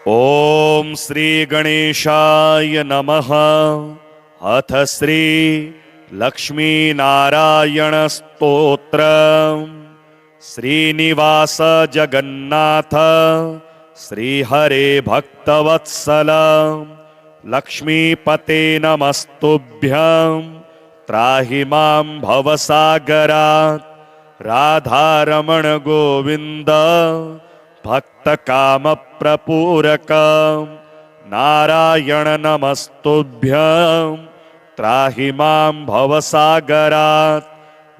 ओम श्री गणेशाय नमः। अथ श्री लक्ष्मी नारायण स्तोत्र। श्रीनिवास जगन्नाथ श्रीहरे भक्तवत्सल लक्ष्मीपते नमस्तुभ्यं त्राहि मां भवसागरात्। राधारमण गोविंद भक्त काम प्रपूरक नारायण नमस्तुभ्यं त्राहि मां भवसागरात्।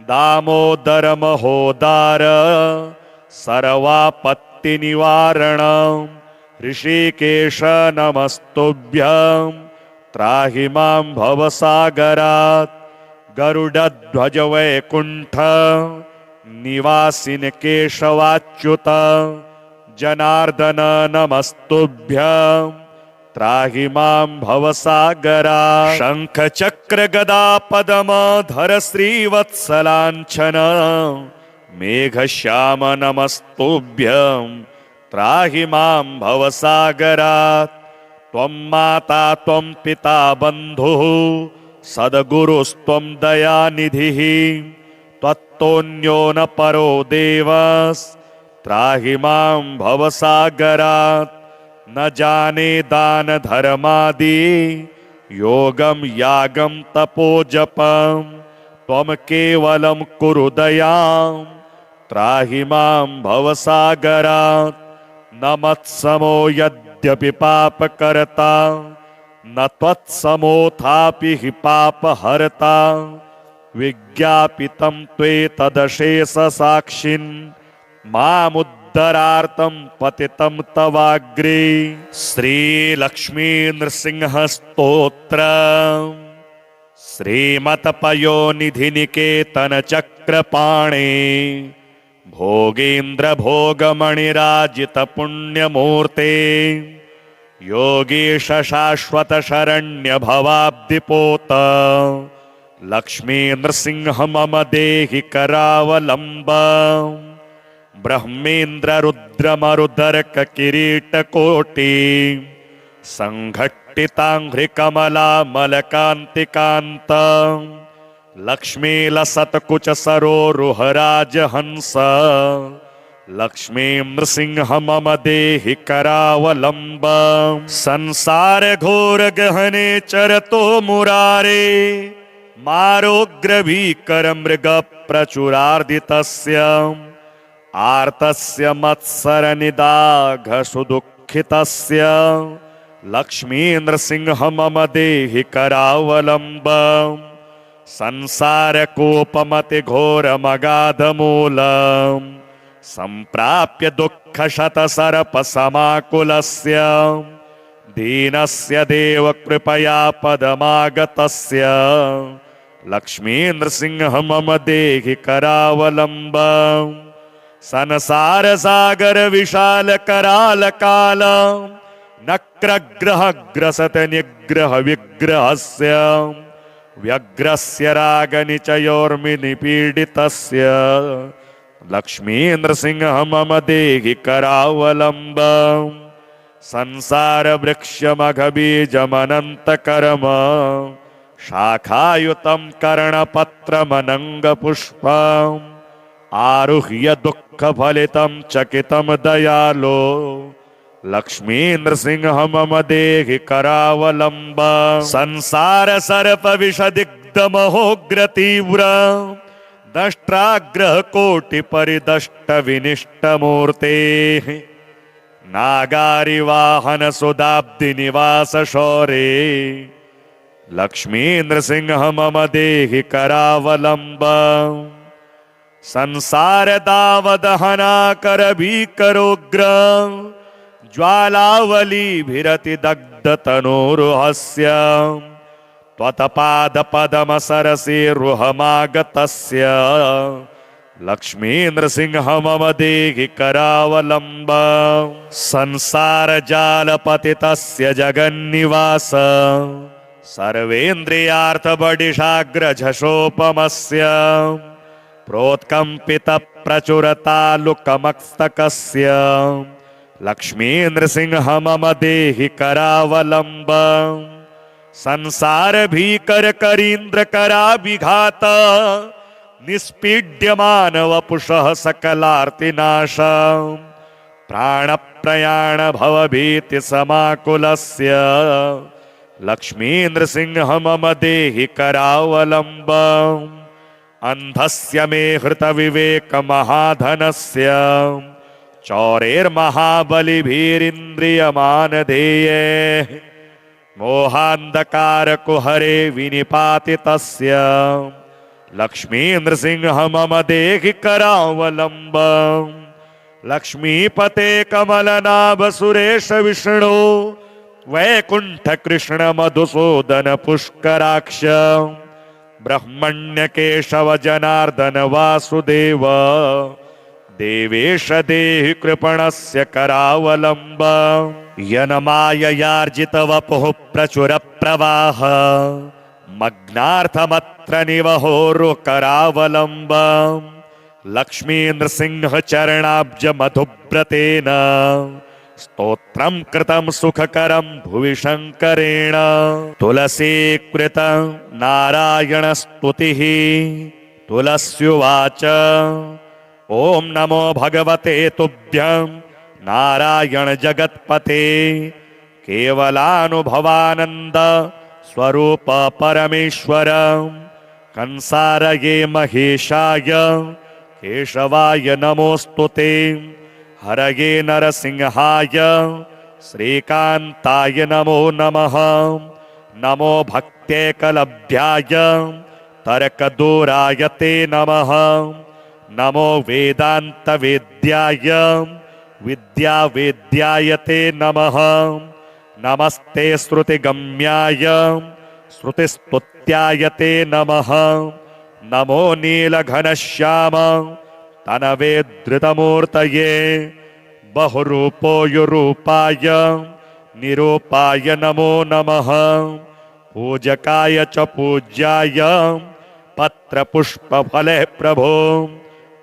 दामोदर महोदार सर्वापत्ति निवारण ऋषिकेश नमस्तुभ्यं त्राहि मां भवसागरात्। गरुडध्वज वैकुंठ निवासिन केशवाच्युत जनार्दन नमस्तुभ्यं त्राहि मां भवसागरात्। शंख चक्र गदा पद्मधर श्रीवत्सलांछन मेघश्याम नमस्तुभ्यं त्राहि मां भवसागरात्। त्वं माता त्वं पिता बन्धुः सद्गुरुस्त्वं दयानिधिः त्वत्तोऽन्यो न परो देवस् त्राहि मां भवसागरात्। न जाने दान धर्मादि योगं यागं तपोजपं त्वं केवलं कुरु दयां त्राहि मां भवसागरात्। न मत्समो यद्यपि पापकर्ता न त्वत्समोऽथापि हि पापहर्ता। विज्ञापितं त्वेतदशेष साक्षिन् मामुद्धरार्थं पतितं तवाग्रे। श्री लक्ष्मी नृसिंह स्तोत्र। श्रीमत्पयोनिधि निकेतन चक्रपाणे भोगेन्द्र भोगमणिराजित पुण्यमूर्ते योगीश शाश्वत शरण्य भवाब्धिपोत लक्ष्मी नृसिंह मम देहि करावलम्बम्। ब्रह्मेन्द्र रुद्र मरुदर्क किरीटकोटि संघट्टितांघ्रि कमला मलकांतिकांत लक्ष्मी लसत्कुच सरोरुहराज हंस लक्ष्मी नृसिंह मम देहि करावलम्बम्। संसार घोर गहने चरतो मुरारे मारोग्र भीकर मृग प्रचुरार्दितस्य आर्तस्य मत्सर निदाघ सुदुःखितस्य लक्ष्मी नृसिंह मम देहि करावलम्बम्। संसार कोपमति घोर मगाध मूलम् संप्राप्य दुःख शत सर्प समाकुलस्य दीनस्य देव कृपया पदमागतस्य लक्ष्मी नृसिंह मम देहि करावलम्बम्। संसार सागर विशाल कराल काल नक्रग्रह ग्रसत निग्रह विग्रहस्य व्यग्रस्य राग निचयोर्मि निपीडितस्य लक्ष्मी नृसिंह मम देहि करावलम्बम्। संसार वृक्ष मघ बीजमनंत कर्म शाखायुतं कर्णपत्रमनंग पुष्पम् आरुह्य दुःख फलितं चकितं दयालो लक्ष्मी नृसिंह मम देहि करावलम्बम्। संसार सर्प विषदिग्ध महोग्र तीव्र दष्ट्राग्रह कोटि परिदष्ट विनिष्ट मूर्ते नागारि वाहन सुदाब्धि निवास शौरे लक्ष्मी नृसिंह मम देहि करावलम्बम्। संसार दावदहना कर भीकरोग्र ज्वालावली भिरति दग्ध तनोरुहस्य त्वत्पाद पदम सरसि रुहमागतस्य लक्ष्मी नृसिंह मम देहि करावलम्बम्। संसार जाल पतितस्य जगन्निवास सर्वेन्द्रियार्थ बडिशाग्र झषोपमस्य प्रोत्कंपित प्रचुरतालुकमस्तकस्य लक्ष्मी नृसिंह मम देहि करावलंबं संसार भीकर करीन्द्र करा विघात निष्पीड्यमान वपुषः सकलार्तिनाश प्राण प्रयाण भव भीति समाकुलस्य लक्ष्मी नृसिंह मम देहि करावलंबम् अंधस्य मे हृत विवेक महाधनस्य चौरेर्महाबलिभिरिन्द्रियमानधेये मोहान्धकार कुहरे विनिपातितस्य लक्ष्मी नृसिंह मम देहि करावलंबम् लक्ष्मीपते कमलनाभ सुरेश विष्णु वैकुंठ कृष्ण मधुसूदन पुष्कराक्ष ब्रह्मण्य केशव जनार्दन वासुदेव देवेश देहि कृपणस्य करावलंबम् यनमाययार्जित वपुः प्रचुर प्रवाह मग्नार्थमत्र निवहोरु करावलंबम् लक्ष्मी नृसिंह चरणाब्ज मधुव्रतेन स्तोत्रं कृतं सुखकरं भुवि शंकरेण तुलसीकृत नारायण स्तुतिः तुलस्युवाच ओम नमो भगवते तुभ्यं नारायण जगत्पते केवलानुभवानंद स्वरूप परमेश्वर कंसारये महेशाय केशवाय नमोस्तुते हरये नरसिंहाय श्रीकांताय नमो नमः नमो भक्त्यैकलभ्याय तर्कदूराय ते नमः नमो वेदांत वेद्याय विद्यावेद्याय ते नमः नमस्ते श्रुतिगम्याय श्रुतिस्तुत्याय ते नमः नमो नीलघनश्याम तनवे धृतमूर्तये बहुरूपोयुरूपाय निरूपाय नमो नमः पूजकाय च पूज्याय पत्रपुष्पफले प्रभो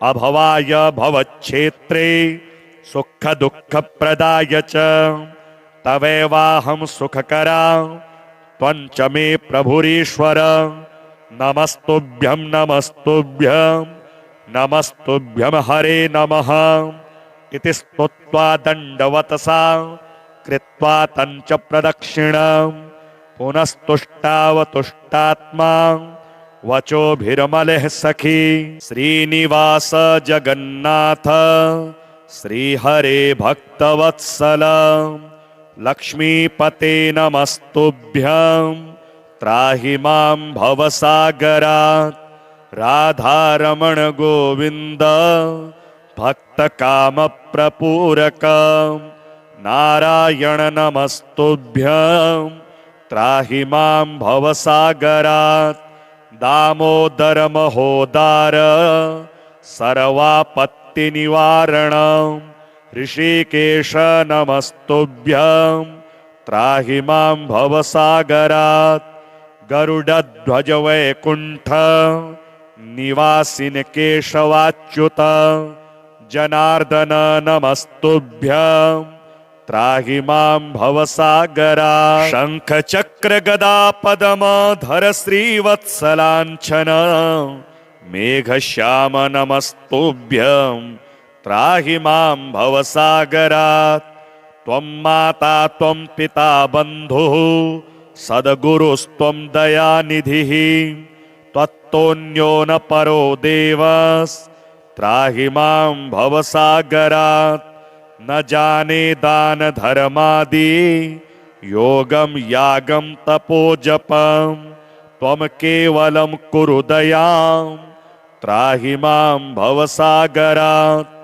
अभवाय भवच्छेत्रे सुख दुःख प्रदाय च तवेवाहं सुखकरा त्वञ्च मे प्रभुरीश्वर नमस्तुभ्यं नमस्तुभ्यं नमस्तुभ्यं हरे नमः इति स्तुत्वा दण्डवतसा कृत्वा तञ्च प्रदक्षिणं पुनस्तुष्टावतुष्टात्मा वचोभिर्मलः सखी श्रीनिवास जगन्नाथ श्रीहरे भक्तवत्सल लक्ष्मीपते नमस्तुभ्यं त्राहि मां भवसागरात् राधारमण गोविंद भक्तकामप्रपूरक नारायण नमस्तुभ्यं त्राहि मां भवसागरात् दामोदर महोदार सर्वापत्तिनिवारण ऋषिकेश नमस्तुभ्यं त्राहि मां भवसागरात् गरुडध्वज वैकुंठ निवासिन केशवाच्युत जनार्दन नमस्तुभ्यं त्राहि मां भवसागरात् शंख चक्र गदा पद्मधर श्रीवत्सलांछन मेघश्याम नमस्तुभ्यं त्राहि मां भवसागरात् त्वं माता त्वं पिता बन्धुः सद्गुरुस्त्वं दयानिधिः त्वत्तोऽन्यो न परो देवस्त्राहि मां भवसागरात् न जाने दान धर्मादि योगं यागं तपोजपं त्वं केवलं कुरु दयां त्राहि मां भवसागरात्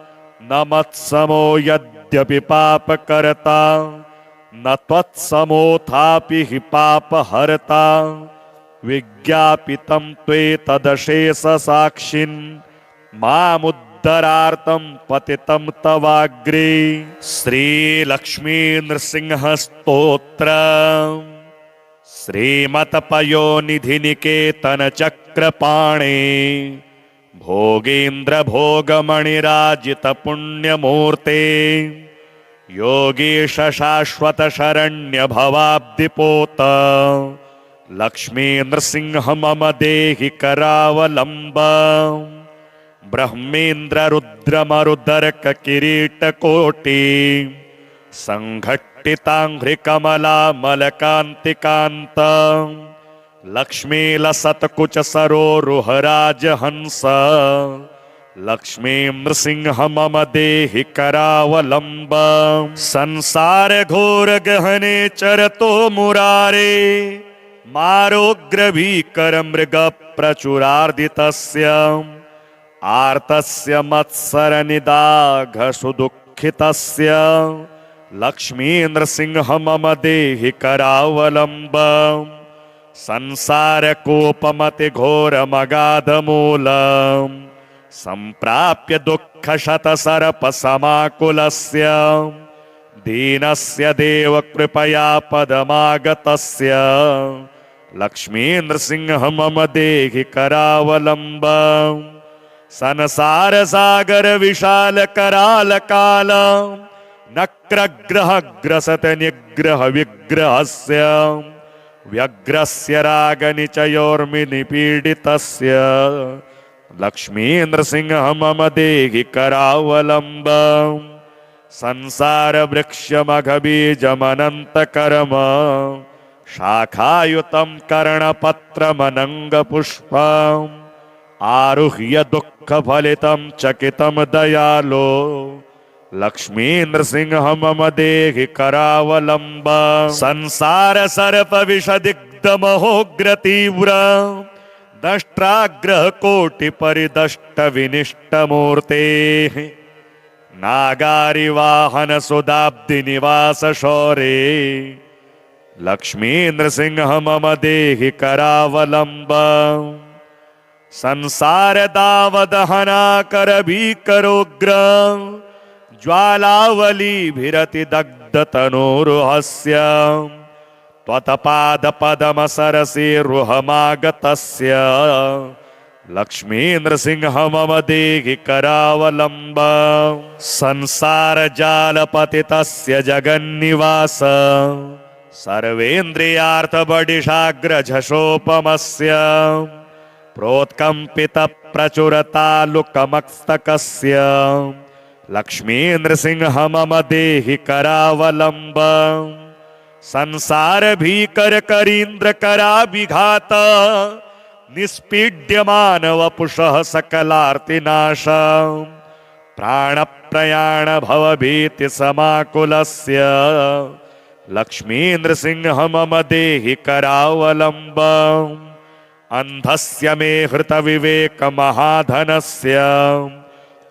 न मत्समो यद्यपि पापकर्ता न त्वत्समोऽथापि हि पापहर्ता विज्ञापितं त्वेतदशेषसाक्षिन् मामुद्धरार्थं पतितं तवाग्रे श्रीलक्ष्मी नृसिंह स्तोत्र श्रीमत्पयोनिधिनिकेतन चक्रपाणे भोगेन्द्र भोगमणिराजित पुण्यमूर्ते योगीश शाश्वत शरण्य भवाब्धिपोत लक्ष्मी नृसिंह मम देहि करावलंब ब्रह्मेन्द्र रुद्र मरुदर्क किरीट कोटि संघट्टितांघ्रि कमला मलकांतिकांत लक्ष्मी लसत्कुच सरोरुहराज हंस लक्ष्मी नृसिंह मम देहि करावलंब संसार घोर गहने चरतो मुरारे मारोग्र भीकर मृग प्रचुरार्दितस्य आर्तस्य मत्सर निदाघ सुदुःखितस्य लक्ष्मी नृसिंह मम देहि करावलंब संसार कोपमति घोर मगाध मूलम् संप्राप्य दुःख शत सर्प समाकुलस्य दीनस्य देव कृपया पदमागतस्य लक्ष्मी नृसिंह मम देहि करावलंब संसार सागर विशाल कराल काल नक्रग्रह ग्रसत निग्रह विग्रहस्य व्यग्रस्य राग निचयोर्मि निपीडितस्य लक्ष्मी नृसिंह मम देहि करावलंब संसार वृक्ष मघ बीजमनंत कर्म शाखायुतं कर्णपत्रमनंग पुष्पम् आरुह्य दुःख फलितं चकितं दयालो लक्ष्मी नृसिंह मम देहि करावलंब संसार सर्प विषदिग्ध महोग्र तीव्र दष्ट्राग्रह कोटि परिदष्ट विनिष्ट मूर्ते नागारि वाहन सुदाब्दि निवास शौरे लक्ष्मी नृसिंह मम देहि करावलंब संसार दावदहना कर भीकरोग्र ज्वालावली भिरति दग्ध तनोरुहस्य त्वत्पाद पदम सरसि रुहमागतस्य लक्ष्मी नृसिंह मम देहि करावलंब संसार जाल पतितस्य जगन्निवास सर्वेन्द्रियार्थ बडिशाग्र झषोपमस्य प्रोत्कंपित प्रचुर तालुकमस्तकस्य लक्ष्मी नृसिंह मम देहि करावलंब संसार भीकर करीन्द्र कराभिघात निष्पीड्यमान वपुषः सकलार्तिनाश प्राण प्रयाण भवभीति समाकुलस्य लक्ष्मी नृसिंह मम देहि करावलंब अंधस्य मे हृत विवेक महाधनस्य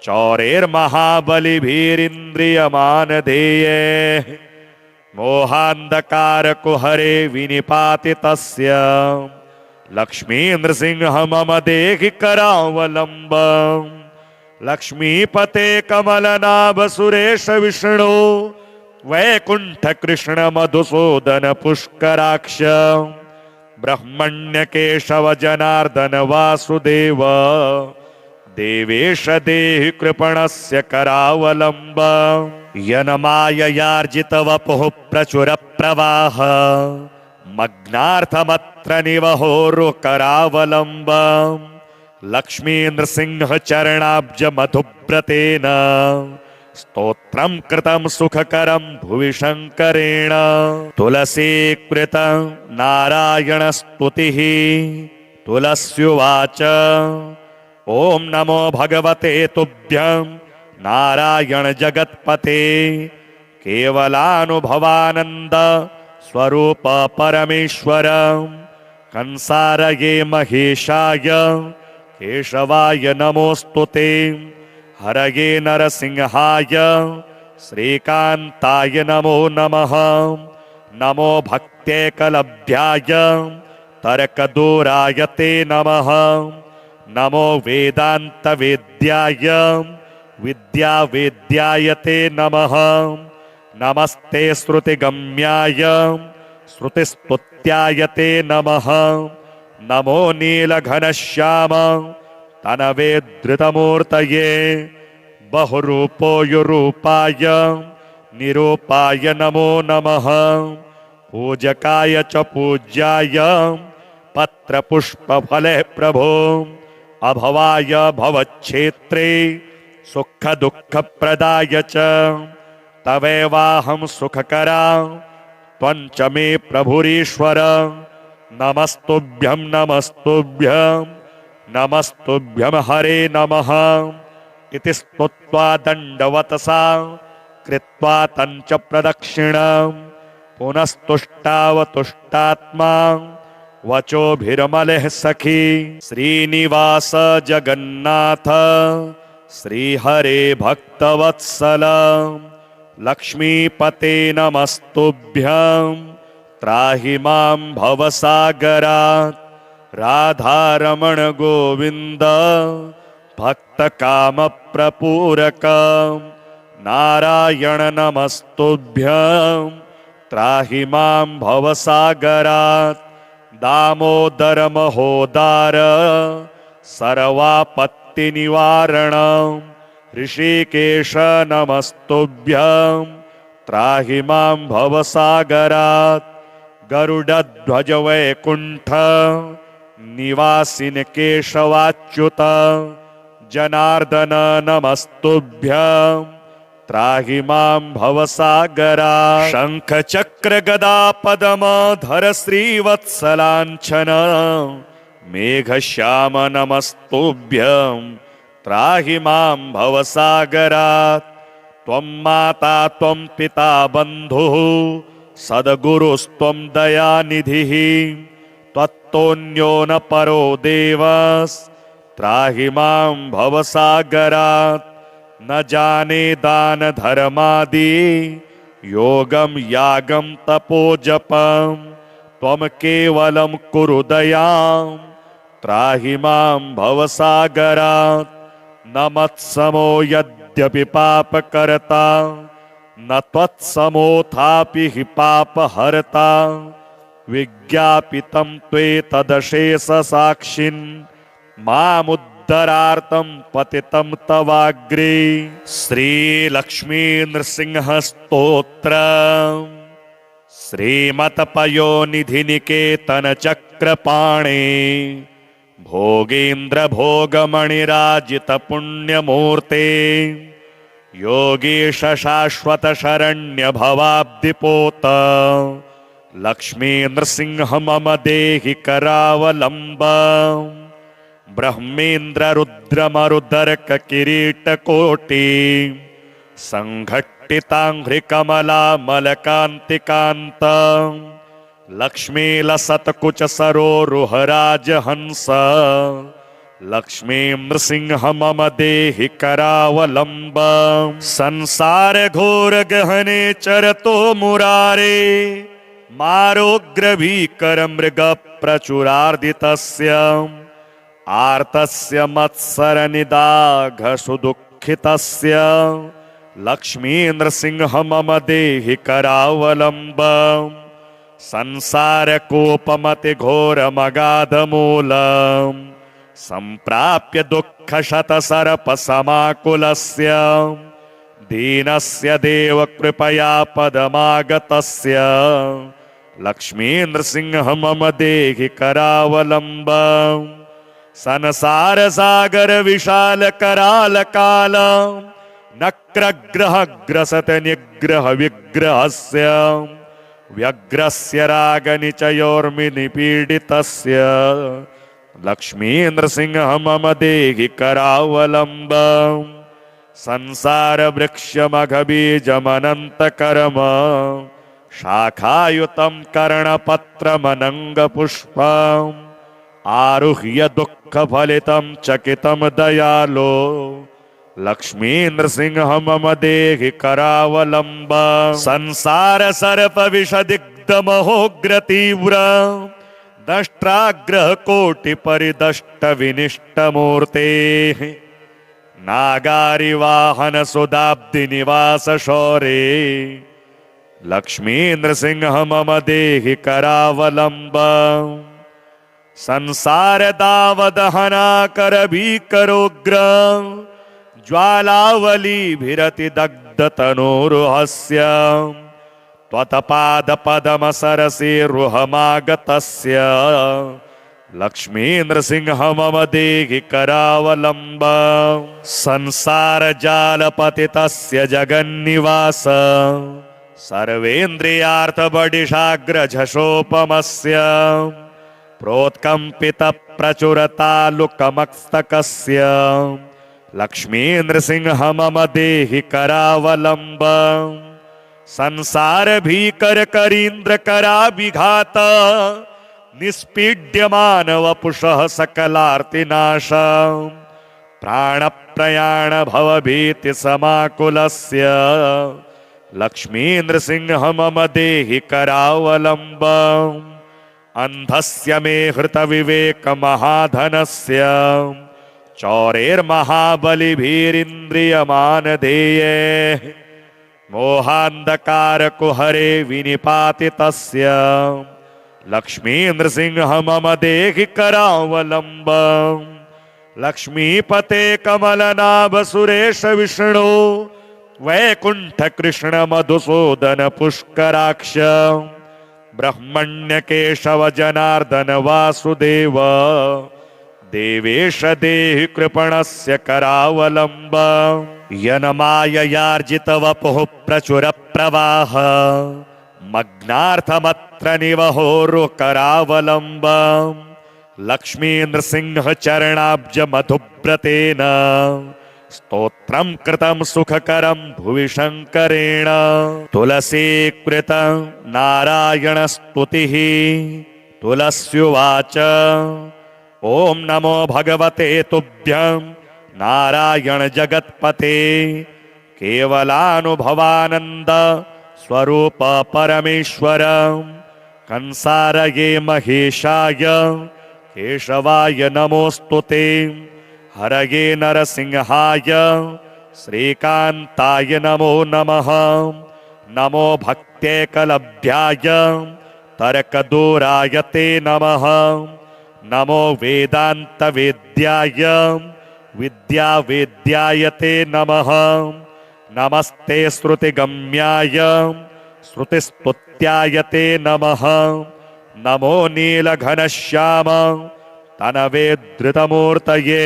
चौरेर्महाबलिभिरिन्द्रियमानधेये मोहांधकार कुहरे विनिपातितस्य लक्ष्मी नृसिंह मम देहि करावलंब लक्ष्मीपते कमलनाभ सुरेश विष्णु वैकुंठ कृष्ण मधुसूदन पुष्कराक्ष ब्रह्मण्य केशव जनार्दन वासुदेव देवेश देहि कृपणस्य करावलंब यनमाययार्जित वपुः प्रचुर प्रवाह मग्नार्थमत्र निवहोरु करावलंब लक्ष्मी नृसिंह चरणाब्ज मधुव्रतेन स्तोत्रं कृतं सुखकरं भुवि शंकरेण तुलसीकृत नारायण स्तुतिः तुलस्युवाच ओम नमो भगवते तुभ्यं नारायण जगत्पते केवलानुभवानंद स्वरूप परमेश्वर कंसारये महेशाय केशवाय नमोस्तुते हरये नरसिंहाय श्रीकांताय नमो नमः नमो भक्त्यैकलभ्याय तर्कदूराय ते नमः नमो वेदांत वेद्याय विद्या वेद्याय ते नमः नमस्ते श्रुतिगम्याय श्रुतिस्तुत्याय ते नमः नमो नीलघनश्याम तनवे धृतमूर्तये बहुरूपोयुरूपाय निरूपाय नमो नमः पूजकाय च पूज्याय पत्रपुष्पफले प्रभो अभवाय भवच्छेत्रे सुखदुःखप्रदाय च तवेवाहं सुखकरा त्वञ्च मे प्रभुरीश्वर नमस्तुभ्यं नमस्तुभ्यं नमस्तुभ्यं हरे नमः इति स्तुत्वा दण्डवतसा कृत्वा तञ्च प्रदक्षिणं पुनस्तुष्टावतुष्टात्मा वचोभिर्मलः सखी श्रीनिवास जगन्नाथ श्रीहरे भक्तवत्सल लक्ष्मीपते नमस्तुभ्यं त्राहि मां भवसागरात् राधारमण गोविन्द भक्तकामप्रपूरक नारायण नमस्तुभ्यं त्राहि मां भवसागरात् दामोदर महोदार सर्वापत्तिनिवारण ऋषिकेश नमस्तुभ्यं त्राहि मां भवसागरात् गरुडध्वज वैकुण्ठ निवासिन केशवाच्युत जनार्दन नमस्तुभ्यं त्राहि मां भवसागरात् शंख चक्र गदा पद्मधर श्रीवत्सलाञ्छन मेघश्याम नमस्तुभ्यं त्राहि मां भवसागरात् त्वं माता त्वं पिता बन्धुः सद्गुरुस्त्वं दयानिधिः त्वत्तोऽन्यो न परो देवस्त्राहि मां भवसागरात् न जाने दान धर्मादि योगं यागं तपोजपं त्वं केवलं कुरु दयां त्राहि मां भवसागरात् न मत्समो यद्यपि पापकर्ता न त्वत्समोऽथापि हि पापहर्ता विज्ञापितं त्वेतदशेषसाक्षिन् मामुद्धरार्तं पतितं तवाग्रे श्रीलक्ष्मी नृसिंहस्तोत्र श्रीमत्पयोनिधिनिकेतन चक्रपाणे भोगेन्द्र भोगमणिराजित पुण्यमूर्ते योगीश शाश्वत शरण्य भवाब्धिपोत लक्ष्मी नृसिंह मम देहि करावलम्बम् ब्रह्मेन्द्र रुद्र मरुदर्क किरीटकोटि संघट्टिताङ्घ्रिकमला मलकान्तिकान्त लक्ष्मी लसत्कुच सरोरुहराज हंस लक्ष्मी नृसिंह मम देहि करावलम्बम् संसार घोर गहने चरतो मुरारे मारोग्र भीकर मृग प्रचुरार्दितस्य आर्तस्य मत्सर निदाघ सुदुःखितस्य लक्ष्मी नृसिंह मम देहि करावलम्बम् संसार कोपमति घोर मगाध मूलम् संप्राप्य दुःख शत सर्प समाकुलस्य दीनस्य देव कृपया पदमागतस्य लक्ष्मी नृसिंह मम देहि करावलम्बम् संसार सागर विशाल कराल काल नक्रग्रह ग्रसत निग्रह विग्रहस्य व्यग्रस्य राग निचयोर्मिनिपीडितस्य लक्ष्मी नृसिंह मम देहि करावलम्बम् संसार वृक्षमघबीजमनन्त कर्म शाखायुतं कर्णपत्रमनङ्ग पुष्पम् आरुह्य दुःख फलितं चकितं दयालो लक्ष्मी नृसिंह मम देहि करावलम्बम् संसार सर्प विषदिग्ध महोग्र तीव्र दष्ट्राग्रह कोटि परिदष्ट विनिष्ट मूर्ते नागारि वाहन सुदाब्धि निवास शौरे लक्ष्मी नृसिंह मम देहि करावलम्बम् संसार दावदहना कर भीकरोग्र ज्वालावलीभिरतिदग्धतनोरुहस्य त्वत्पादपदमसरसिरुहमागतस्य लक्ष्मी नृसिंह मम देहि करावलम्ब संसारजालपतितस्य जगन्निवास सर्वेन्द्रियार्थबडिशाग्रझषोपमस्य प्रोत्कम्पितप्रचुरतालुकमस्तकस्य लक्ष्मी नृसिंह मम देहि करावलम्ब संसार भीकर करीन्द्र कराभिघात निष्पीड्यमान वपुषः सकलार्तिनाश प्राण प्रयाण भवभीति समाकुलस्य लक्ष्मी नृसिंह मम देहि करावलम्ब अंधस्य मे हृत विवेक महाधनस्य चौरेर्महाबलिभिरिन्द्रियमानधेये मोहान्धकार कुहरे विनिपातितस्य लक्ष्मी नृसिंह मम देहि करावलम्ब लक्ष्मीपते कमलनाभ सुरेश विष्णु वैकुंठ कृष्ण मधुसूदन पुष्कराक्ष ब्रह्मण्य केशव जनार्दन वासुदेव देवेश देहि कृपणस्य करावलम्ब यनमाययार्जित वपुः प्रचुर प्रवाह मग्नार्थमत्र निवहोरु करावलम्ब लक्ष्मी नृसिंह चरणाब्ज मधुव्रतेन स्तोत्रं कृतं सुखकरं भुवि शंकरेण तुलसीकृत नारायण स्तुतिः तुलस्युवाच ओम नमो भगवते तुभ्यं नारायण जगत्पते केवलानुभवानंद स्वरूप परमेश्वर कंसारये महेशाय केशवाय नमोस्तुते हरये नरसिंहाय श्रीकांताय नमो नमः नमो भक्त्यैकलभ्याय तर्कदूराय ते नमः नमो वेदांत वेद्याय विद्यावेद्याय ते नमः नमस्ते श्रुतिगम्याय श्रुतिस्तुत्याय ते नमः नमो नीलघनश्याम तनवे धृतमूर्तये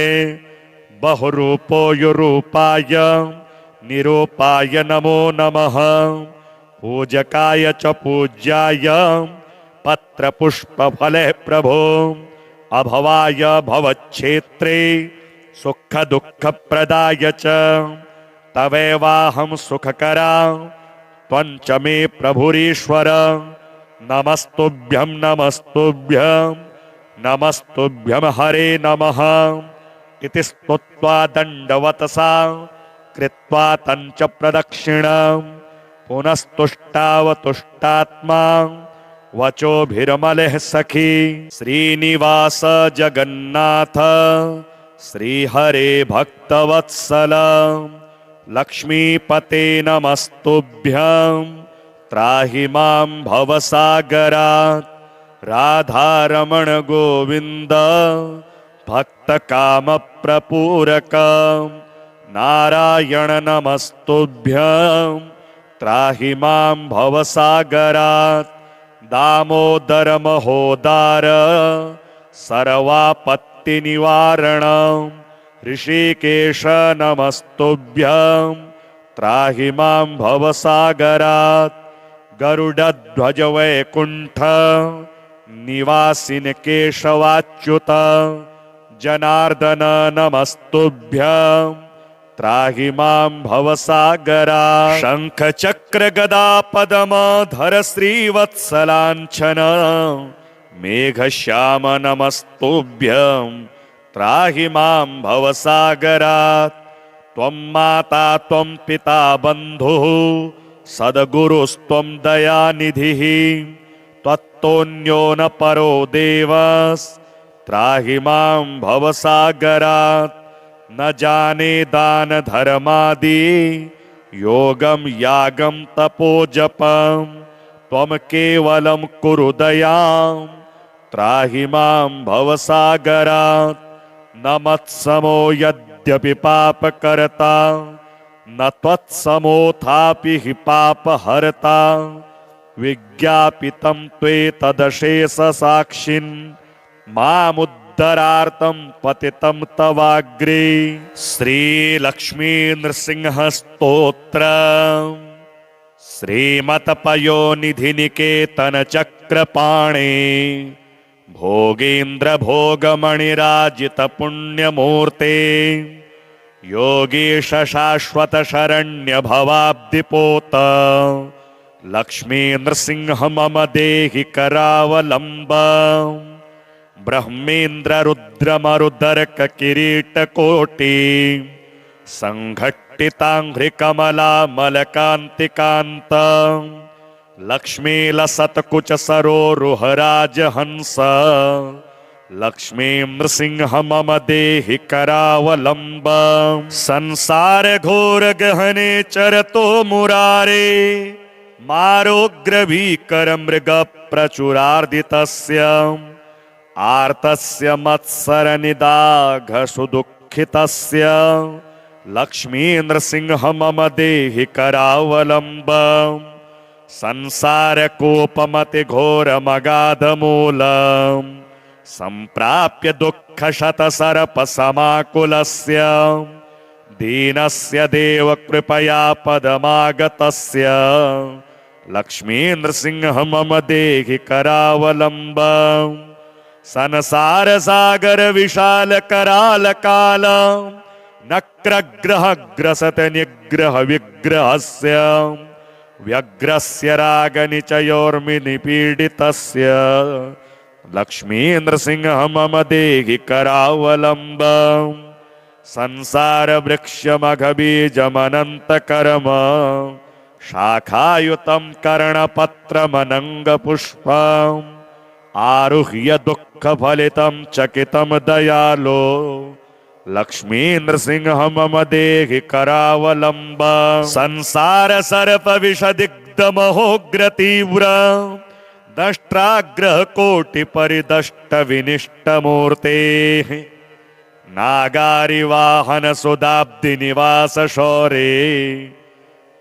बहुरूपोयुरूपाय निरूपाय नमो नमः पूजकाय च पूज्याय पत्रपुष्पफले प्रभो अभवाय भवच्छेत्रे सुख दुःख प्रदाय च तवेवाहं सुखकरा त्वञ्च मे प्रभुरीश्वर नमस्तुभ्यं नमस्तुभ्यं नमस्तुभ्यं हरे नमः इति स्तुत्वा दण्डवतसा कृत्वा तञ्च प्रदक्षिणं पुनस्तुष्टावतुष्टात्मा वचोभिर्मलः सखी श्रीनिवास जगन्नाथ श्रीहरे भक्तवत्सल लक्ष्मीपते नमस्तुभ्यं त्राहि मां भवसागरात् राधारमण गोविंद भक्तकामप्रपूरक नारायण नमस्तुभ्यं त्राहि मां भवसागरात् दामोदर महोदार सर्वापत्तिनिवारण ऋषिकेश नमस्तुभ्यं त्राहि मां भवसागरात् गरुडध्वज वैकुंठ निवासिन केशवाच्युत जनार्दन नमस्तुभ्यं त्राहि मां भवसागरात् शंख चक्र गदा पद्मधर श्रीवत्सलांछन मेघश्याम नमस्तुभ्यं त्राहि मां भवसागरात् त्वं माता त्वं पिता बन्धुः सद्गुरुस्त्वं दयानिधिः त्वत्तोऽन्यो न परो देवस्त्राहि मां भवसागरात् न जाने दान धर्मादि योगम यागम तपो जपम त्वं केवलं कुरु दयां त्राहि मां भवसागरात् न मत्समो यद् यद्यपि पापकर्ता न त्वत्समोऽथापि हि पापहर्ता विज्ञापितं त्वेतदशेषसाक्षिन् मामुद्धरार्थं पतितं तवाग्रे। श्रीलक्ष्मी नृसिंहस्तोत्र श्रीमत्पयोनिधिनिकेतन चक्रपाणे भोगेन्द्र भोगमणिराजित पुण्यमूर्ते योगीश शाश्वत शरण्य भवाब्धिपोत लक्ष्मी नृसिंह मम देहि करावलंब। ब्रह्मेन्द्र रुद्र मरुदर्क किरीट कोटि संघट्टितांघ्रिकमला मलकांतिकांत लक्ष्मी लसत्कुच सरोरुहराज हंस लक्ष्मी नृसिंह मम देहि करावलंब। संसार घोर गहने चरतो मुरारे मारोग्र भीकर मृग प्रचुरार्दितस्य आर्तस्य मत्सर निदाघ सुदुःखितस्य लक्ष्मी नृसिंह मम देहि करावलंब। संसार कोपमति घोर मगाध मूलम संप्राप्य दुःख शत सर्प समाकुलस्य दीनस्य देव कृपया पदमागतस्य लक्ष्मी नृसिंह मम देहि करावलंब। संसार सागर विशाल कराल काल नक्रग्रह ग्रसत निग्रह विग्रहस्य व्यग्रस्य रागनिचयोर्मिनिपीडितस्य लक्ष्मी नृसिंह मम देहि करावलंब। संसार वृक्षमघबीजमनंत कर्म शाखायुतं कर्णपत्रमनंग पुष्पम् आरुह्य दुःख फलितं चकितं दयालो लक्ष्मी नृसिंह मम देहि करावलंब। संसार सर्प विषदिग्ध महोग्र तीव्र दष्ट्राग्रह कोटि परिदष्ट विनिष्ट मूर्ते नागारि वाहन सुदाब्दि निवास शौरे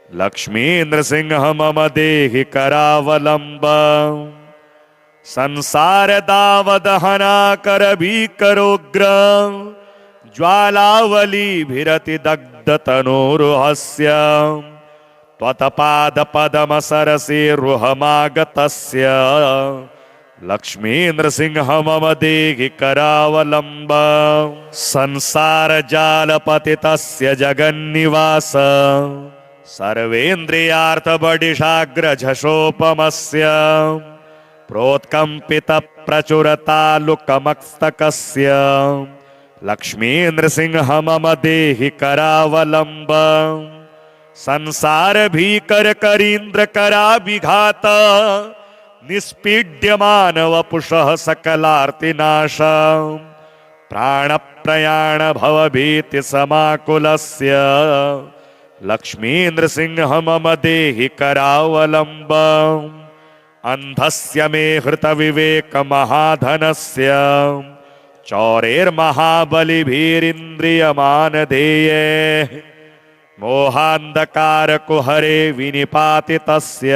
लक्ष्मी नृसिंह मम देहि करावलंब। संसार दावदहना कर भीकरोग्र ज्वालावली भिरति दग्ध तनोरुहस्य त्वत्पाद पदम सरसि रुहमागतस्य लक्ष्मी नृसिंह मम देहि करावलंब। संसार जाल पतितस्य जगन्निवास सर्वेन्द्रियार्थ बडिशाग्र झषोपमस्य प्रोत्कंपित प्रचुरतालुकमस्तकस्य लक्ष्मी नृसिंह मम देहि करावलंब। संसार भीकर करीन्द्र कराभिघात निष्पीड्यमान वपुषः सकलार्तिनाश प्राण प्रयाण भवभीति समाकुलस्य लक्ष्मी नृसिंह मम देहि करावलंब। अंधस्य मे हृत विवेक महाधनस्य चौरेर्महाबलिभिरिन्द्रियमानधेये मोहांधकार कुहरे विनिपातितस्य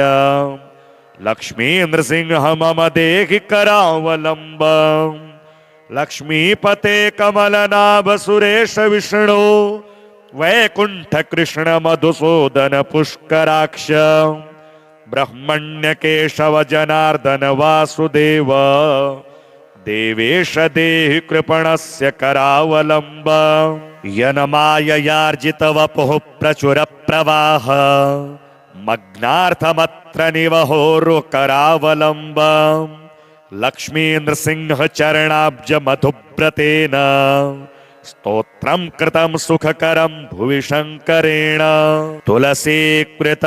लक्ष्मी नृसिंह मम देहि करावलंब। लक्ष्मीपते कमलनाभ सुरेश विष्णु वैकुंठ कृष्ण मधुसूदन पुष्कराक्ष ब्रह्मण्य केशव जनार्दन वासुदेव देवेश देहि कृपणस्य करावलंब। यन्माययार्जित वपुः प्रचुर प्रवाह मग्नार्थमत्र निवहोरु करावलंब। लक्ष्मी नृसिंह चरणाब्ज मधुव्रतेन स्तोत्रं कृतं सुखकरं भुवि शंकरेण तुलसीकृत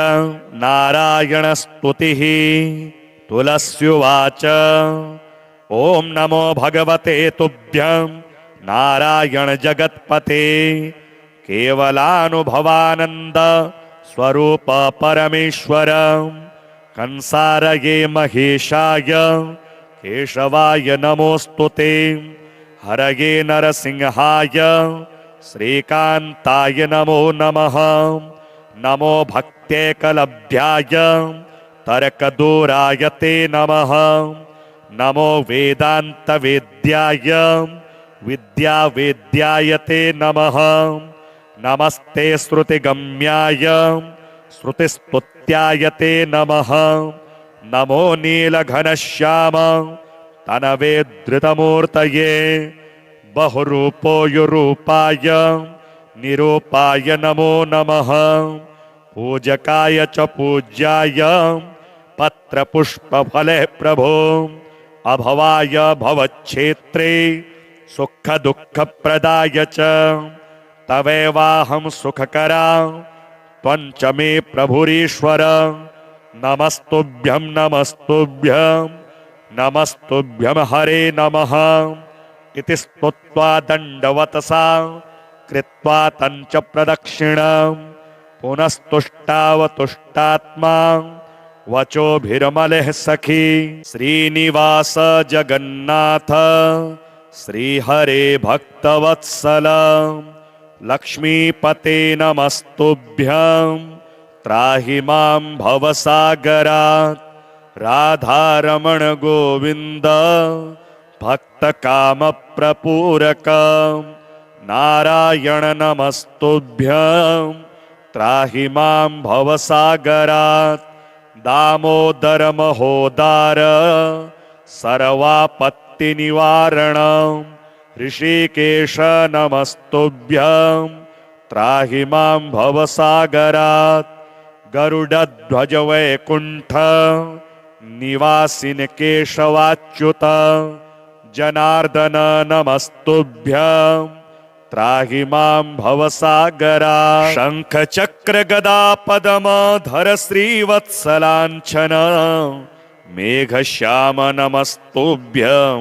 नारायण स्तुतिः तुलस्युवाच ओम नमो भगवते तुभ्यं नारायण जगत्पते केवलानुभवानंद स्वरूप परमेश्वर कंसारये महेशाय केशवाय नमोस्तुते हरये नरसिंहाय श्रीकान्ताय नमो नमः। नमो भक्त्यैकलभ्याय तर्कदूराय ते नमः। नमो वेदान्तवेद्याय विद्यावेद्याय ते नमः। नमस्ते श्रुतिगम्याय श्रुतिस्तुत्याय ते नमः। नमो नीलघनश्याम तनवे धृतमूर्तये बहुरूपोयुरूपाय निरूपाय नमो नमः। पूजकाय च पूज्याय पत्रपुष्पफले प्रभो अभवाय भवच्छेत्रे सुखदुःखप्रदाय च तवेवाहं सुखकरा त्वञ्च मे प्रभुरीश्वर। नमस्तुभ्यं नमस्तुभ्यं नमस्तुभ्यं हरे नमः इति स्तुत्वा दण्डवतसा कृत्वा तञ्च प्रदक्षिणं पुनस्तुष्टावतुष्टात्मा वचोभिर्मलः सखी। श्रीनिवास जगन्नाथ श्रीहरे भक्तवत्सल लक्ष्मीपते नमस्तुभ्यं त्राहि मां भवसागरात्। राधारमण गोविन्द भक्तकामप्रपूरक नारायण नमस्तुभ्यं त्राहि मां भवसागरात्। दामोदर महोदार सर्वापत्तिनिवारण ऋषिकेश नमस्तुभ्यं त्राहि मां भवसागरात्। गरुडध्वज वैकुण्ठ निवासिन केशवाच्युत जनार्दन नमस्तुभ्यं त्राहि मां भवसागरात्। शंख चक्र गदा पद्मधर श्रीवत्सलाञ्छन मेघश्याम नमस्तुभ्यं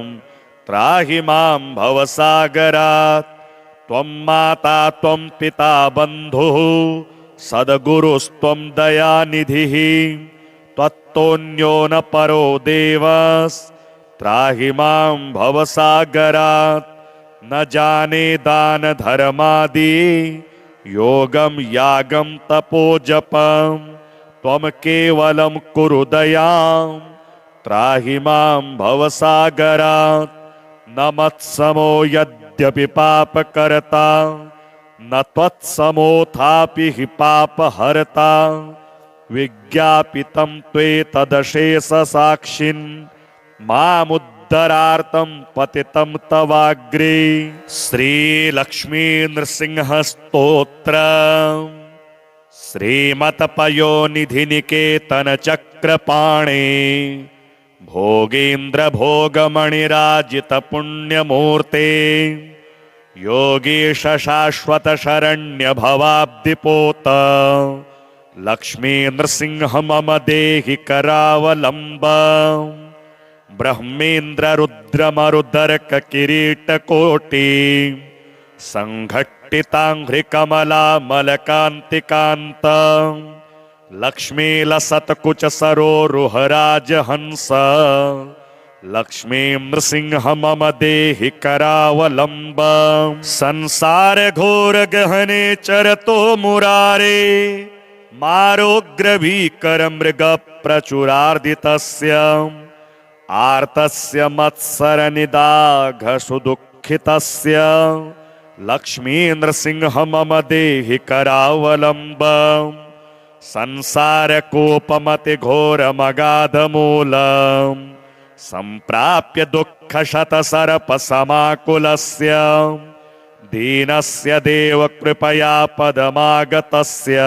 त्राहि मां भवसागरात्। त्वं माता त्वं पिता बन्धुः सद्गुरुस्त्वं दयानिधिः त्वत्तोऽन्यो न परो देवस्त्राहि मां भवसागरात्। न जाने दान धर्मादि योगं यागं तपोजपं त्वं केवलं कुरु दयां त्राहि मां भवसागरात्। न मत्समो यद्यपि पापकर्ता न त्वत्समोऽथापि हि पापहर्ता विज्ञापितं त्वेतदशेषसाक्षिन् मामुद्धरार्थं पतितं तवाग्रे। श्रीलक्ष्मी नृसिंह स्तोत्र श्रीमत्पयोनिधिनिकेतन चक्रपाणे भोगेन्द्र भोगमणिराजित पुण्यमूर्ते योगीश शाश्वत शरण्य भवाब्धिपोत लक्ष्मी नृसिंह मम देहि करावलम्बम्। ब्रह्मेन्द्र रुद्र मरुदर्क किरीटकोटि संघट्टिताङ्घ्रिकमला मलकान्तिकान्त लक्ष्मी लसत्कुच सरोरुहराज हंस लक्ष्मी नृसिंह मम देहि करावलम्बम्। संसार घोर गहने चरतो मुरारे मारोग्र भीकर मृग प्रचुरार्दितस्य आर्तस्य मत्सर निदाघ सुदुःखितस्य लक्ष्मी नृसिंह मम देहि करावलम्बम्। संसार कोपमति घोर मगाध मूलम् संप्राप्य दुःख शत सर्प समाकुलस्य दीनस्य देव कृपया पदमागतस्य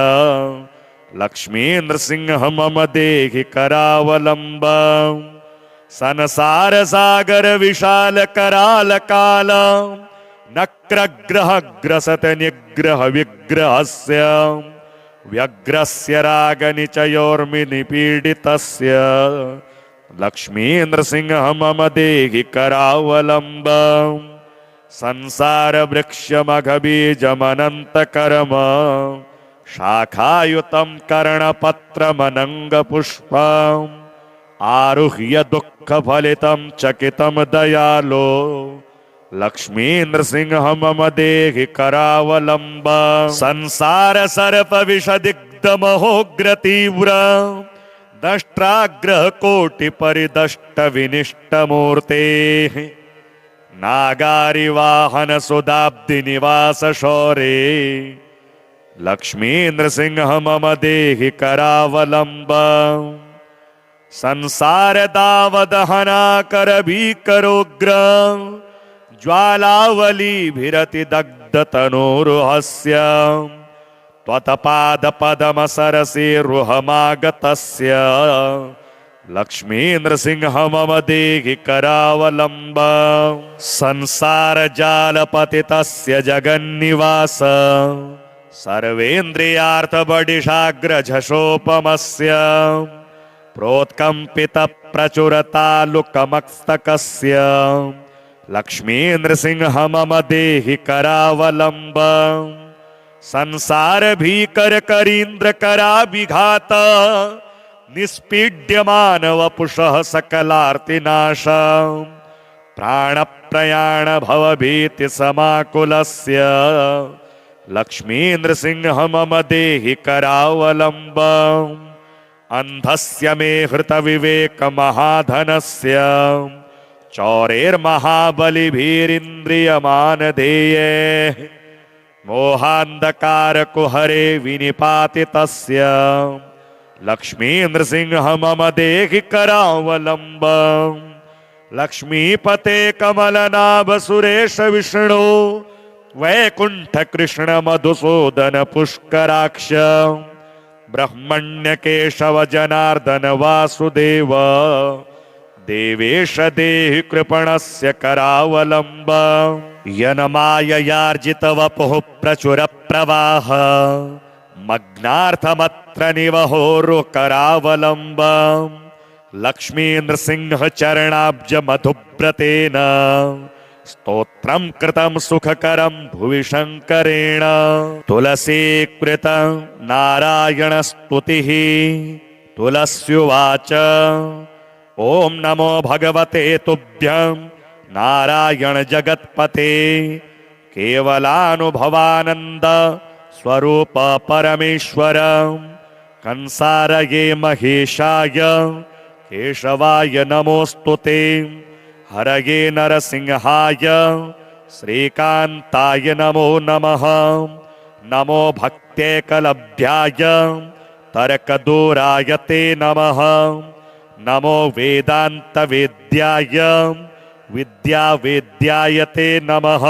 लक्ष्मी नृसिंह मम देहि करावलम्बम्। संसार सागर विशाल कराल काल नक्रग्रह ग्रसत निग्रह विग्रहस्य व्यग्रस्य राग निचयोर्मिनिपीडितस्य लक्ष्मी नृसिंह मम देहि करावलम्बम्। संसार वृक्षमघबीजमनन्त कर्म शाखायुतं कर्णपत्रमनङ्ग पुष्पम् आरुह्य दुःख फलितं चकितं दयालो लक्ष्मी नृसिंह मम देहि करावलंब संसार सर्प विषदिग्ध महोग्र तीव्र दष्ट्राग्रह कोटि परिदष्ट विनिष्ट मूर्ते नागारि वाहन सुदाब्दि निवास शौरे लक्ष्मी नृसिंह मम देहि करावलंब संसार दावदहना कर भीकरोग्र ज्वालावली भिरति दग्ध तनोरुहस्य त्वत्पाद पदम सरसि रुहमागतस्य लक्ष्मी नृसिंह मम देहि करावलंब संसार जाल पतितस्य जगन्निवास सर्वेन्द्रियार्थ बडिशाग्र झषोपमस्य प्रोत्कंपित प्रचुरतालुकमस्तकस्य लक्ष्मी नृसिंह मम देहि करावलंब संसार भीकर करीन्द्र कराभिघात निष्पीड्यमान वपुषः सकलार्तिनाश प्राण प्रयाण भवभीति समाकुलस्य लक्ष्मी नृसिंह मम देहि करावलंब अंधस्य मे हृत विवेक महाधनस्य चौरेर्महाबलिभिरिन्द्रियमानधेये मोहान्धकार कुहरे विनिपातितस्य लक्ष्मी नृसिंह मम देहि करावलंब लक्ष्मीपते कमलनाभ सुरेश विष्णु वैकुंठ कृष्ण मधुसूदन पुष्कराक्ष ब्रह्मण्य केशव जनार्दन वासुदेव देवेश देहि कृपणस्य करावलंब यनमाययार्जित वपुः प्रचुर प्रवाह मग्नार्थमत्र निवहोरु करावलंब लक्ष्मी नृसिंह चरणाब्ज मधुव्रतेन स्तोत्रं कृतं सुखकरं भुवि शंकरेण तुलसीकृत नारायण स्तुतिः तुलस्युवाच ओम नमो भगवते तुभ्यं नारायण जगत्पते केवलानुभवानंद स्वरूप परमेश्वर कंसारये महेशाय केशवाय नमोस्तुते हरये नरसिंहाय श्रीकांताय नमो नमः नमो भक्त्यैकलभ्याय तर्कदूराय ते नमः नमो वेदांत वेद्याय विद्यावेद्याय ते नमः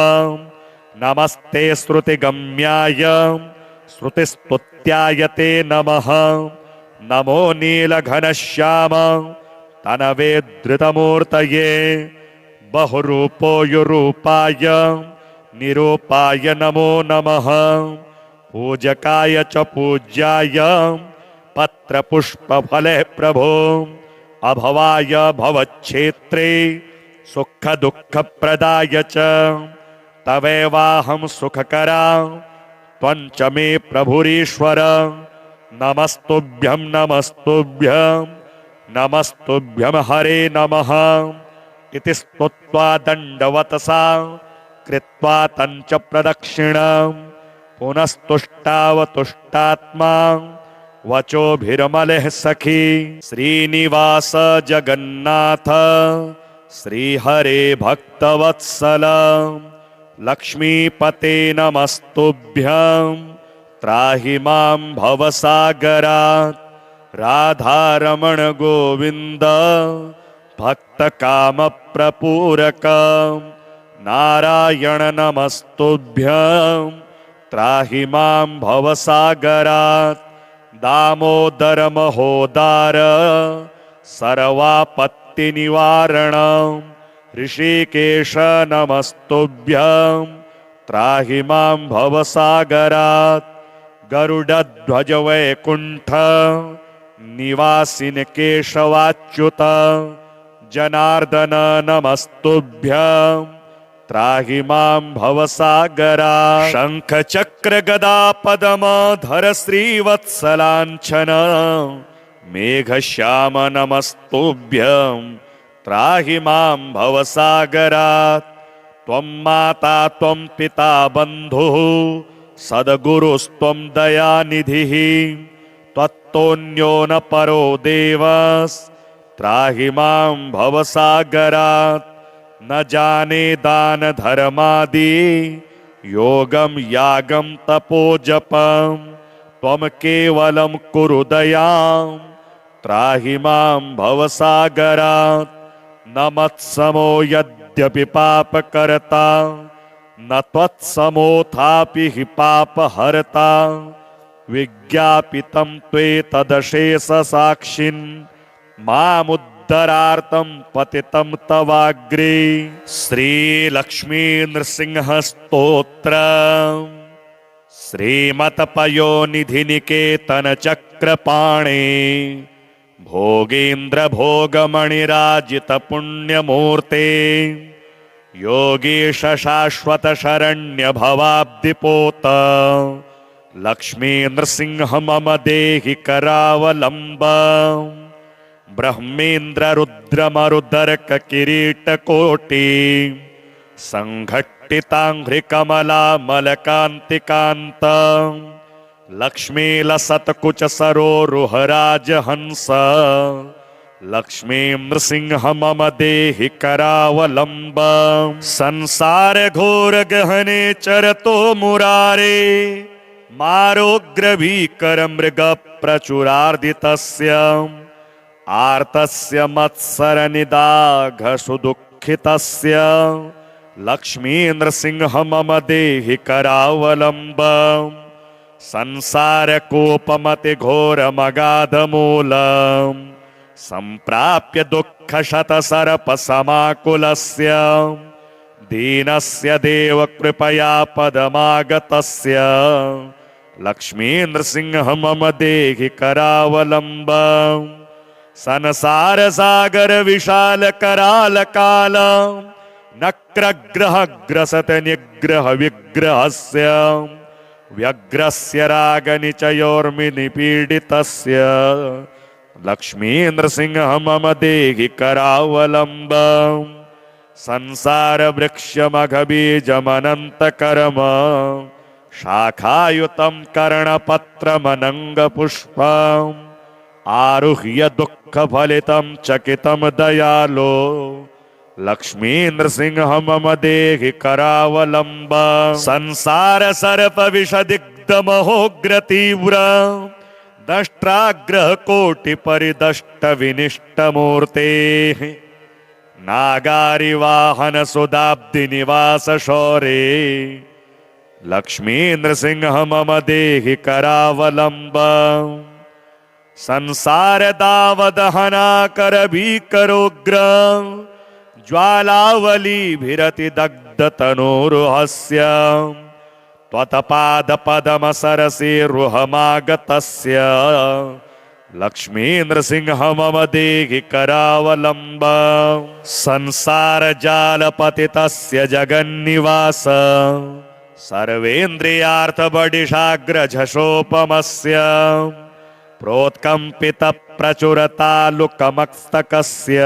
नमस्ते श्रुतिगम्याय श्रुतिस्तुत्याय ते नमः नमो नीलघनश्याम तनवे धृतमूर्तये बहुरूपोयुरूपाय निरूपाय नमो नमः पूजकाय च पूज्याय पत्रपुष्पफले प्रभो अभवाय भवच्छेत्रे सुख दुःख प्रदाय च तवेवाहं सुखकरा त्वञ्च मे प्रभुरीश्वर नमस्तुभ्यं नमस्तुभ्यं नमस्तुभ्यं हरे नमः इति स्तुत्वा दण्डवतसा कृत्वा तञ्च प्रदक्षिणं पुनस्तुष्टावतुष्टात्मा वचोभिर्मलः सखी श्रीनिवास जगन्नाथ श्रीहरे भक्तवत्सल लक्ष्मीपते नमस्तुभ्यं त्राहि मां भवसागरात् राधारमण गोविंद भक्तकामप्रपूरक नारायण नमस्तुभ्यं त्राहि मां भवसागरात् दामोदर महोदार सर्वापत्ति निवारण ऋषिकेश नमस्तुभ्यं त्राहि मां भवसागरात् गरुडध्वज वैकुंठ निवासिन केशवाच्युत जनार्दन नमस्तुभ्यं त्राहि मां भवसागरात् शंख चक्र गदा पद्मधर श्रीवत्सलांछन मेघश्याम नमस्तुभ्यं त्राहि मां भवसागरात् त्वं माता त्वं पिता बन्धुः सद्गुरुस्त्वं दयानिधिः त्वत्तोऽन्यो न परो देवस्त्राहि मां भवसागरात् न जाने दान धर्मादि योगं यागं तपोजपं त्वं केवलं कुरु दयां त्राहि मां भवसागरात् न मत्समो यद्यपि पापकर्ता न त्वत्समोऽथापि हि पापहर्ता विज्ञापितं त्वेतदशेषसाक्षिन् मामुद्धरार्थं पतितं तवाग्रे। श्रीलक्ष्मीनृसिंहस्तोत्र श्रीमत्पयोनिधिनिकेतनचक्रपाणे भोगेन्द्रभोगमणिराजितपुण्यमूर्ते योगीश शाश्वतशरण्य भवाब्धिपोत लक्ष्मीनृसिंह मम देहि करावलम्बम् ब्रह्मेन्द्र रुद्रमरुदर्क किरीटकोटि संघट्टिताङ्घ्रिकमला मलकान्तिकान्त लक्ष्मी लसत्कुच सरोरुहराजहंस लक्ष्मी नृसिंह मम देहि करावलम्बम् संसार घोर गहने चरतो मुरारे मारोग्रभीकर मृग प्रचुरार्दितस्य आर्तस्य मत्सर निदाघ सुदुःखितस्य लक्ष्मी नृसिंह मम देहि करावलम्बम् संसार कोपमति घोरमगाधमूलम् सम्प्राप्य दुःख शतसर्प समाकुलस्य दीनस्य देव कृपया पदमागतस्य लक्ष्मी नृसिंह मम देहि करावलम्बम् संसार सागर विशाल कराल काल नक्रग्रह ग्रसत निग्रह विग्रहस्य व्यग्रस्य राग निचयोर्मिनिपीडितस्य लक्ष्मी नृसिंह मम देहि करावलम्बम् संसार वृक्षमघबीजमनंत कर्म शाखायुतं कर्णपत्रमनंग पुष्पम् आरुह्य दुःख फलितं चकितं दयालो लक्ष्मी नृसिंह मम देहि करावलम्बम् संसार सर्प विषदिग्ध महोग्र तीव्र दष्ट्राग्रह कोटि परिदष्ट विनिष्ट मूर्ते नागारि वाहन सुदाब्दि निवास शौरे लक्ष्मी नृसिंह मम देहि करावलम्बम् संसार दावदहना कर भीकरोग्र ज्वालावली भिरति दग्ध तनोरुहस्य त्वत्पाद पदम सरसि रुहमागतस्य लक्ष्मी नृसिंह मम देहि करावलम्बम् संसार जाल पतितस्य जगन्निवास सर्वेन्द्रियार्थ बडिशाग्र झषोपमस्य प्रोत्कंपित प्रचुर तालुकमस्तकस्य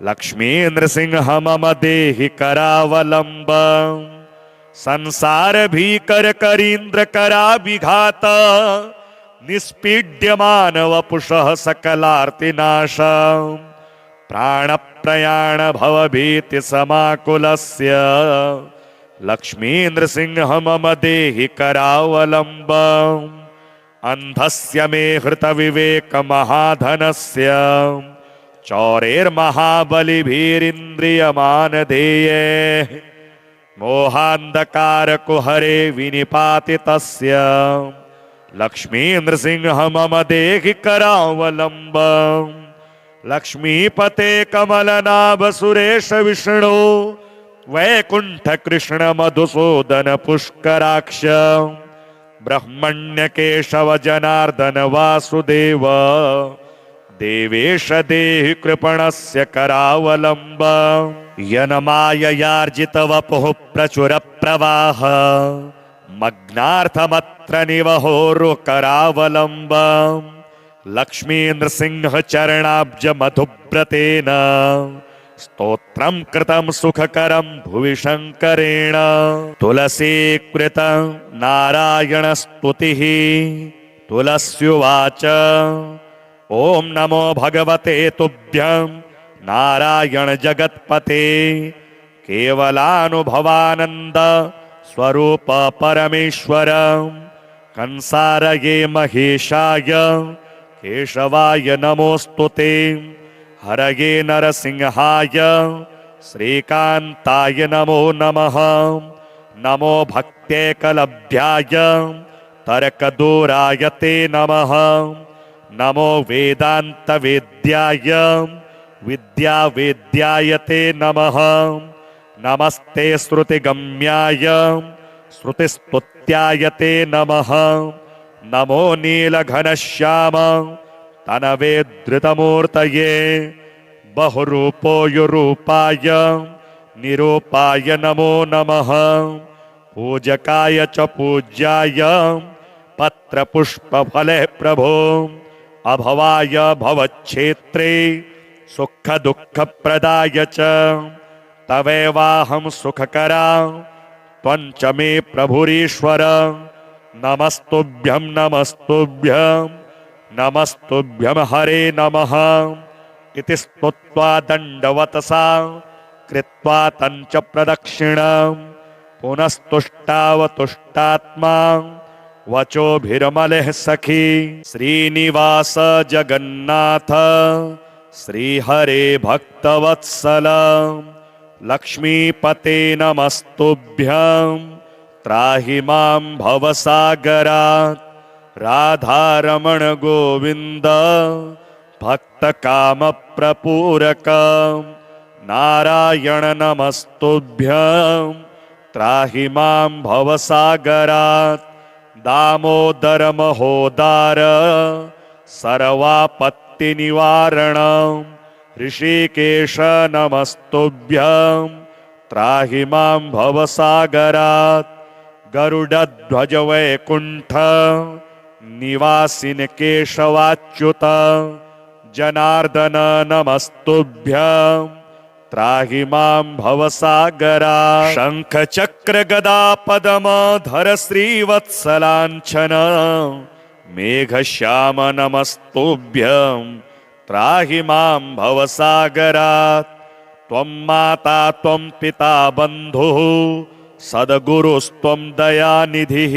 लक्ष्मी नृसिंह मम देहि करावलम्बम् संसार भीकर करीन्द्र कराभिघात निष्पीड्यमान वपुषः सकलार्तिनाश प्राण प्रयाण भवभीति समाकुलस्य लक्ष्मी नृसिंह मम देहि करावलम्बम् अंधस्य मे हृत विवेक महाधनस्य चौरेर्महाबलिभिरिन्द्रियमान धेये मोहान्धकार कुहरे विनिपातितस्य लक्ष्मी नृसिंह मम देहि करावलम्बम् लक्ष्मीपते कमलनाभ सुरेश विष्णु वैकुंठ कृष्ण मधुसूदन पुष्कराक्ष ब्रह्मण्य केशव जनार्दन वासुदेव देवेश देहि कृपणस्य करावलम्बम् यनमाययार्जित वपुः प्रचुर प्रवाह मग्नार्थमत्र निवहोरु करावलम्बम् लक्ष्मी नृसिंह चरणाब्ज मधुव्रतेन स्तोत्रं कृतं सुखकरं भुवि शङ्करेण तुलसीकृत नारायणस्तुतिः तुलस्युवाच ॐ नमो भगवते तुभ्यं नारायण जगत्पते केवलानुभवानन्द स्वरूप परमेश्वर कंसारये महेशाय केशवाय नमोस्तुते हरये नरसिंहाय श्रीकान्ताय नमो नमः नमो भक्त्यैकलभ्याय तर्कदूराय ते नमः नमो वेदान्तवेद्याय विद्यावेद्याय ते नमः नमस्ते श्रुतिगम्याय श्रुतिस्तुत्याय ते नमः नमो नीलघनश्याम तनवे धृतमूर्तये बहुरूपोयुरूपाय निरूपाय नमो नमः पूजकाय च पूज्याय पत्रपुष्पफले प्रभो अभवाय भवच्छेत्रे सुखदुःखप्रदाय च तवेवाहं सुखकरा त्वञ्च मे प्रभुरीश्वर नमस्तुभ्यं नमस्तुभ्यं नमस्तुभ्यं हरे नमः इति स्तुत्वा दण्डवतसा कृत्वा तञ्च प्रदक्षिणं पुनस्तुष्टावतुष्टात्मा वचोभिर्मलः सखी श्रीनिवास जगन्नाथ श्रीहरे भक्तवत्सल लक्ष्मीपते नमस्तुभ्यं त्राहि मां भवसागरात् राधारमण गोविन्द भक्तकामप्रपूरक नारायण नमस्तुभ्यं त्राहि मां भवसागरात् दामोदर महोदार सर्वापत्तिनिवारण ऋषिकेश नमस्तुभ्यं त्राहि मां भवसागरात् गरुडध्वज वैकुण्ठ निवासिन केशवाच्युत जनार्दन नमस्तुभ्यं त्राहि मां भवसागरात् शंख चक्र गदा पद्मधर श्रीवत्सलाञ्छन मेघश्याम नमस्तुभ्यं त्राहि मां भवसागरात् त्वं माता त्वं पिता बन्धुः सद्गुरुस्त्वं दयानिधिः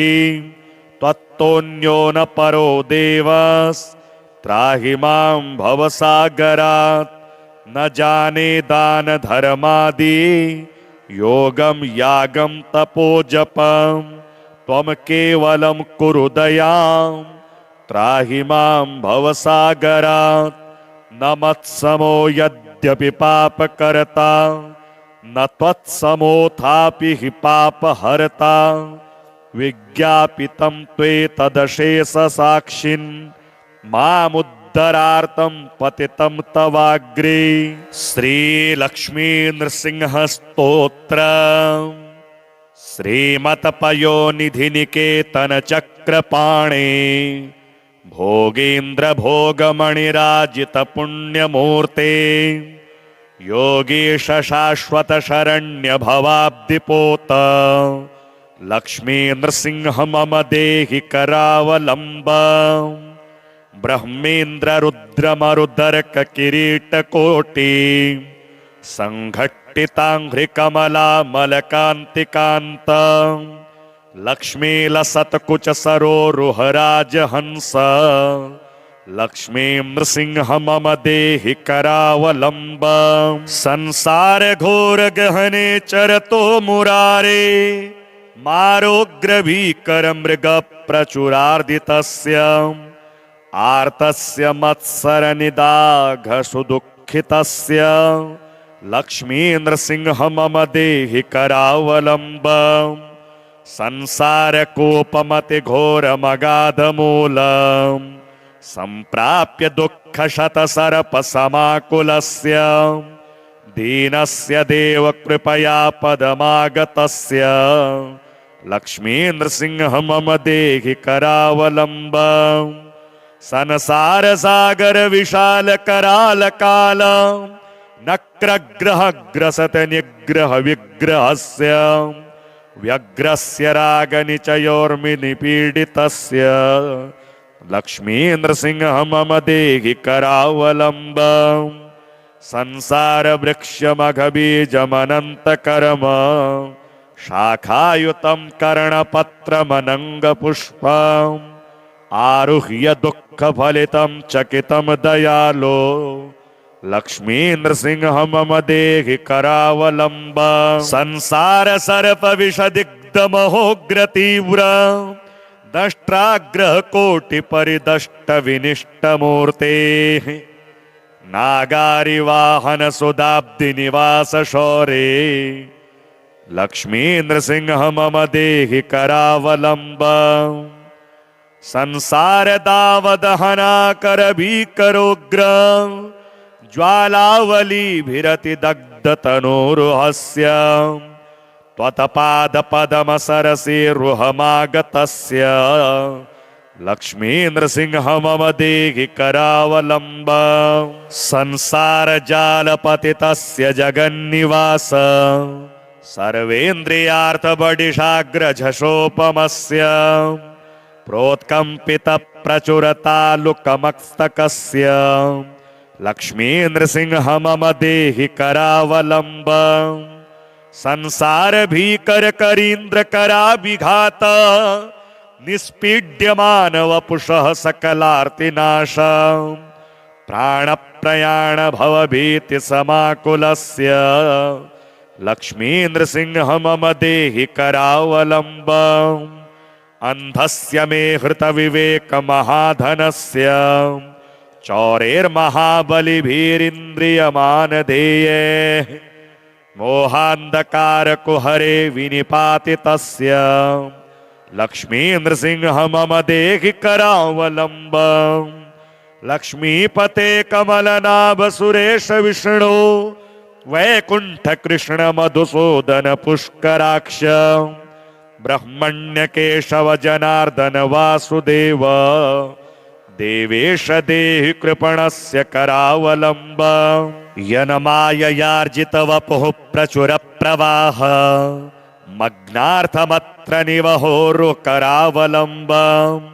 त्वत्तोऽन्यो न परो देवस्त्राहि मां भवसागरात् न जाने दान धर्मादि योगं यागं तपोजपं त्वं केवलं कुरु दयां त्राहि मां भवसागरात् न मत्समो यद्यपि पापकर्ता न त्वत्समोऽथापि हि पापहर्ता विज्ञापितं त्वेतदशेषसाक्षिन् मामुद्धरार्थं पतितं तवाग्रे श्रीलक्ष्मी नृसिंहस्तोत्र श्रीमत्पयोनिधिनिकेतन चक्रपाणे भोगेन्द्र भोगमणिराजित पुण्यमूर्ते योगीश शाश्वत शरण्य भवाब्धिपोत लक्ष्मी नृसिंह मम देहि करावलम्बम् ब्रह्मेन्द्र रुद्र मरुदर्क किरीटकोटि संघट्टिताङ्घ्रिकमला मलकान्तिकान्त लक्ष्मी लसत्कुच सरोरुहराजहंस लक्ष्मी नृसिंह मम देहि करावलम्बम् संसार घोर गहने चरतो मुरारे मारोग्र भीकर मृग प्रचुरार्दितस्य आर्तस्य मत्सर निदाघ सुदुःखितस्य लक्ष्मी नृसिंह मम देहि करावलम्बम् संसार कोपमति घोर मगाधमूलम् संप्राप्य दुःख शत सर्प समाकुलस्य दीनस्य देव कृपया पदमागतस्य लक्ष्मी नृसिंह मम देहि करावलम्बम् संसार सागर विशाल कराल काल नक्रग्रह ग्रसत निग्रह विग्रहस्य व्यग्रस्य रागनिचयोर्मिनिपीडितस्य लक्ष्मी नृसिंह मम देहि करावलम्बम् संसार वृक्षमघबीजमनन्तकर्म शाखायुतं कर्णपत्रमनङ्गपुष्पम् आरुह्य दुःखफलितं चकितं दयालो लक्ष्मी नृसिंह मम देहि करावलम्बम् संसार सर्प विषदिग्धमहोग्र तीव्र दष्ट्राग्रह कोटि परिदष्ट विनिष्ट मूर्ते नागारि वाहन सुदाब्धि निवास शौरे लक्ष्मी नृसिंह मम देहि करावलम्बम् संसार दावदहना कर भीकरोग्र ज्वालावली भिरति दग्ध तनोरुहस्य त्वत्पाद पदम सरसि रुहमागतस्य लक्ष्मी नृसिंह मम देहि करावलम्बम् संसार जाल पतितस्य जगन्निवास सर्वेन्द्रियार्थ बडिशाग्र झषोपमस्य प्रोत्कंपित प्रचुर तालुकमस्तकस्य लक्ष्मी नृसिंह मम देहि करावलम्बम् संसार भीकर करीन्द्र कराभिघात निष्पीड्यमान वपुषः सकलार्तिनाश प्राण प्रयाण भवभीति समाकुलस्य लक्ष्मी नृसिंह मम देहि करावलम्बम् अंधस्य मे हृत विवेक महाधनस्य चौरेर्महाबलिभिरिन्द्रियमानधेये मोहान्धकार कुहरे विनिपातितस्य लक्ष्मी नृसिंह मम देहि करावलम्बम् लक्ष्मीपते कमलनाभ सुरेश विष्णु वैकुंठ कृष्ण मधुसूदन पुष्कराक्ष ब्रह्मण्य केशव जनार्दन वासुदेव देवेश देहि कृपणस्य करावलम्बम् यनमाययार्जित वपुः प्रचुर प्रवाह मग्नार्थमत्र निवहोरु करावलम्बम्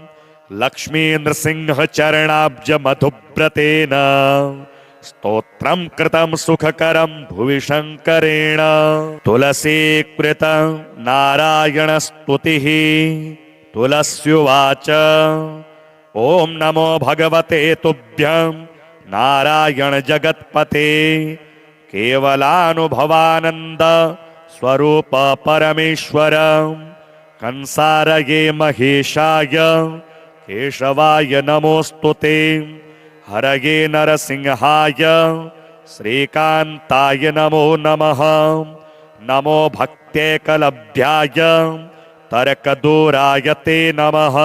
लक्ष्मी नृसिंह चरणाब्ज मधुव्रतेन स्तोत्रं कृतं सुखकरं भुवि शंकरेण तुलसीकृत नारायण स्तुतिः तुलस्युवाच ओम नमो भगवते तुभ्यं नारायण जगत्पते केवलानुभवानंद स्वरूप परमेश्वर कंसारये महेशाय केशवाय नमोस्तुते हरये नरसिंहाय श्रीकांताय नमो नमः नमो भक्त्यैकलभ्याय तर्कदूराय ते नमः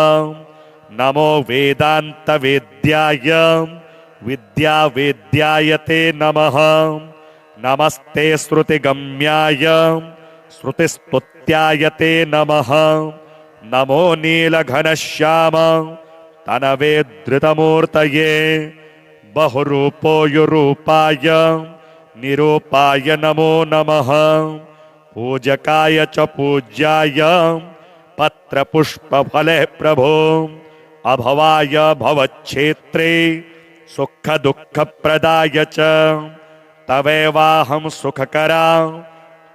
नमो वेदांत वेद्याय विद्या वेद्याय ते नमः नमस्ते श्रुतिगम्याय श्रुतिस्तुत्याय ते नमः नमो नीलघनश्याम तनवे धृतमूर्तये बहुरूपोयुरूपाय निरूपाय नमो नमः पूजकाय च पूज्याय पत्रपुष्पफले प्रभो अभवाय भवच्छेत्रे सुख दुःख प्रदाय च तवेवाहं सुखकरा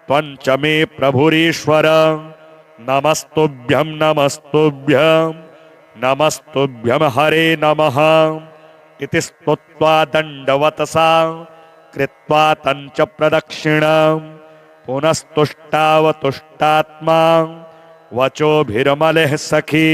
त्वञ्च मे प्रभुरीश्वर नमस्तुभ्यं नमस्तुभ्यं नमस्तुभ्यं हरे नमः इति स्तुत्वा दण्डवतसा कृत्वा तञ्च प्रदक्षिणं पुनस्तुष्टावतुष्टात्मा वचोभिर्मलः सखी।